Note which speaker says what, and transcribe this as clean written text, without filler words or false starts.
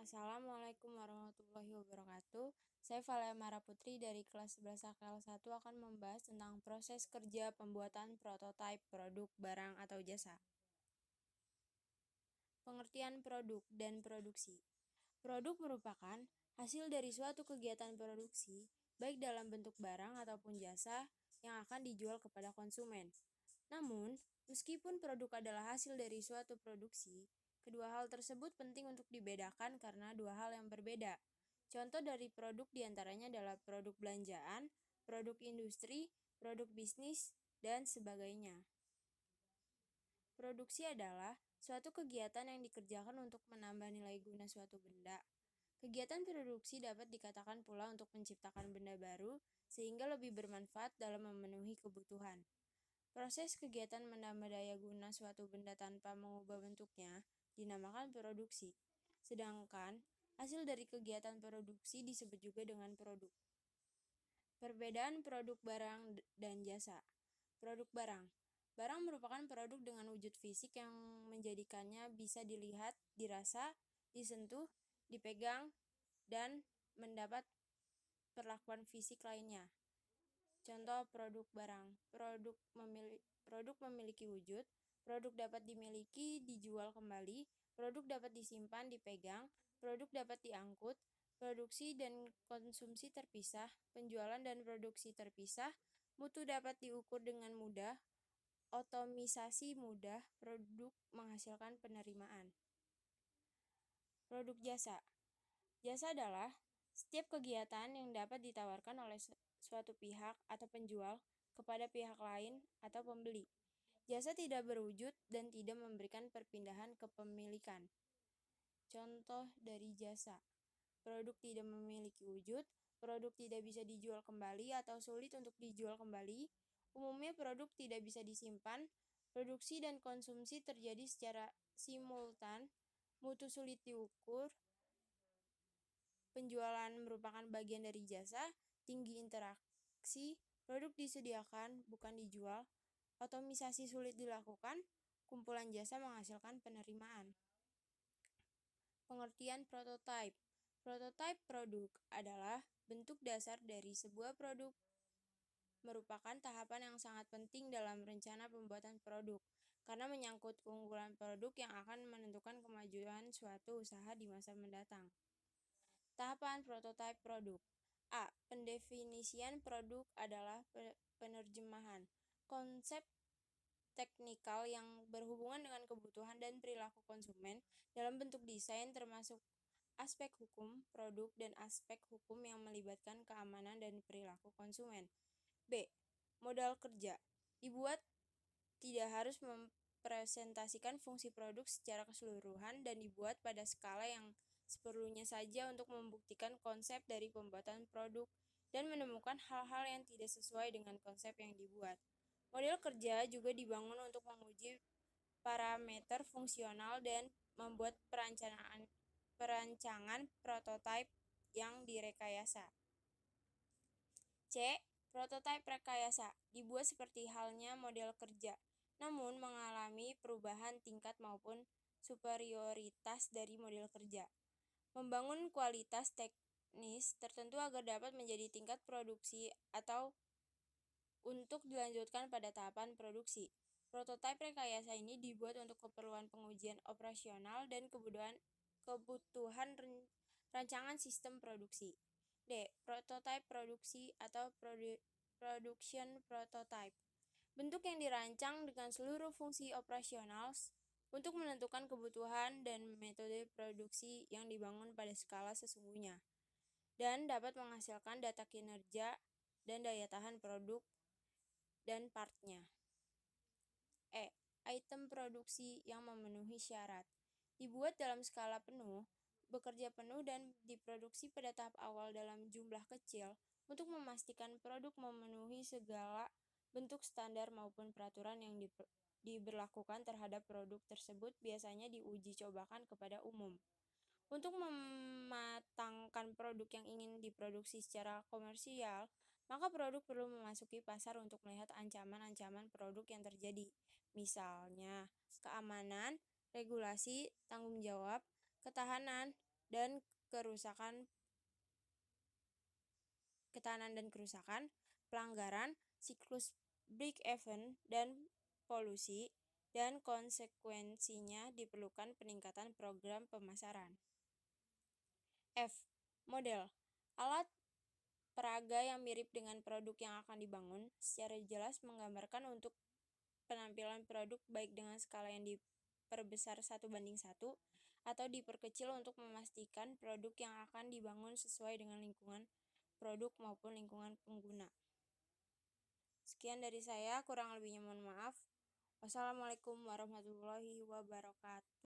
Speaker 1: Assalamualaikum warahmatullahi wabarakatuh. Saya Valia Mara Putri dari kelas 11 AKL 1 akan membahas tentang proses kerja pembuatan prototipe produk, barang, atau jasa. Pengertian produk dan produksi. Produk merupakan hasil dari suatu kegiatan produksi, baik dalam bentuk barang ataupun jasa yang akan dijual kepada konsumen. Namun, meskipun produk adalah hasil dari suatu produksi, kedua hal tersebut penting untuk dibedakan karena dua hal yang berbeda. Contoh dari produk diantaranya adalah produk belanjaan, produk industri, produk bisnis, dan sebagainya. Produksi adalah suatu kegiatan yang dikerjakan untuk menambah nilai guna suatu benda. Kegiatan produksi dapat dikatakan pula untuk menciptakan benda baru sehingga lebih bermanfaat dalam memenuhi kebutuhan. Proses kegiatan menambah daya guna suatu benda tanpa mengubah bentuknya dinamakan produksi. Sedangkan hasil dari kegiatan produksi disebut juga dengan produk. Perbedaan produk barang dan jasa. Produk barang. Barang merupakan produk dengan wujud fisik yang menjadikannya bisa dilihat, dirasa, disentuh, dipegang, dan mendapat perlakuan fisik lainnya. Contoh produk barang. Produk memiliki wujud, produk dapat dimiliki, dijual kembali, produk dapat disimpan, dipegang, produk dapat diangkut, produksi dan konsumsi terpisah, penjualan dan produksi terpisah, mutu dapat diukur dengan mudah, otomisasi mudah, produk menghasilkan penerimaan. Produk jasa. Jasa adalah setiap kegiatan yang dapat ditawarkan oleh suatu pihak atau penjual kepada pihak lain atau pembeli. Jasa tidak berwujud dan tidak memberikan perpindahan kepemilikan. Contoh dari jasa. Produk tidak memiliki wujud, produk tidak bisa dijual kembali atau sulit untuk dijual kembali. Umumnya produk tidak bisa disimpan, produksi dan konsumsi terjadi secara simultan, mutu sulit diukur, penjualan merupakan bagian dari jasa, tinggi interaksi, produk disediakan bukan dijual, otomisasi sulit dilakukan, kumpulan jasa menghasilkan penerimaan. Pengertian prototipe. Prototipe produk adalah bentuk dasar dari sebuah produk, merupakan tahapan yang sangat penting dalam rencana pembuatan produk karena menyangkut keunggulan produk yang akan menentukan kemajuan suatu usaha di masa mendatang. Tahapan prototipe produk. A. Pendefinisian produk adalah penerjemahan konsep teknikal yang berhubungan dengan kebutuhan dan perilaku konsumen dalam bentuk desain termasuk aspek hukum produk dan aspek hukum yang melibatkan keamanan dan perilaku konsumen. B. Modal kerja. Dibuat tidak harus mempresentasikan fungsi produk secara keseluruhan dan dibuat pada skala yang seperlunya saja untuk membuktikan konsep dari pembuatan produk dan menemukan hal-hal yang tidak sesuai dengan konsep yang dibuat. Model kerja juga dibangun untuk menguji parameter fungsional dan membuat perancangan prototipe yang direkayasa. C. Prototipe rekayasa dibuat seperti halnya model kerja, namun mengalami perubahan tingkat maupun superioritas dari model kerja. Membangun kualitas teknis tertentu agar dapat menjadi tingkat produksi atau untuk dilanjutkan pada tahapan produksi. Prototipe rekayasa ini dibuat untuk keperluan pengujian operasional dan kebutuhan rancangan sistem produksi. D. Prototipe produksi atau production prototype. Bentuk yang dirancang dengan seluruh fungsi operasional untuk menentukan kebutuhan dan metode produksi yang dibangun pada skala sesungguhnya dan dapat menghasilkan data kinerja dan daya tahan produk dan partnya. E. Item produksi yang memenuhi syarat. Dibuat dalam skala penuh, bekerja penuh dan diproduksi pada tahap awal dalam jumlah kecil untuk memastikan produk memenuhi segala bentuk standar maupun peraturan yang diberlakukan terhadap produk tersebut biasanya diuji cobakan kepada umum. Untuk mematangkan produk yang ingin diproduksi secara komersial, maka produk perlu memasuki pasar untuk melihat ancaman-ancaman produk yang terjadi. Misalnya, keamanan, regulasi, tanggung jawab, ketahanan, dan kerusakan ketahanan dan kerusakan, pelanggaran, siklus break-even, dan polusi, dan konsekuensinya diperlukan peningkatan program pemasaran. F. Model. Alat peraga yang mirip dengan produk yang akan dibangun, secara jelas menggambarkan untuk penampilan produk baik dengan skala yang diperbesar 1:1 atau diperkecil untuk memastikan produk yang akan dibangun sesuai dengan lingkungan produk maupun lingkungan pengguna. Sekian dari saya, kurang lebihnya mohon maaf. Wassalamualaikum warahmatullahi wabarakatuh.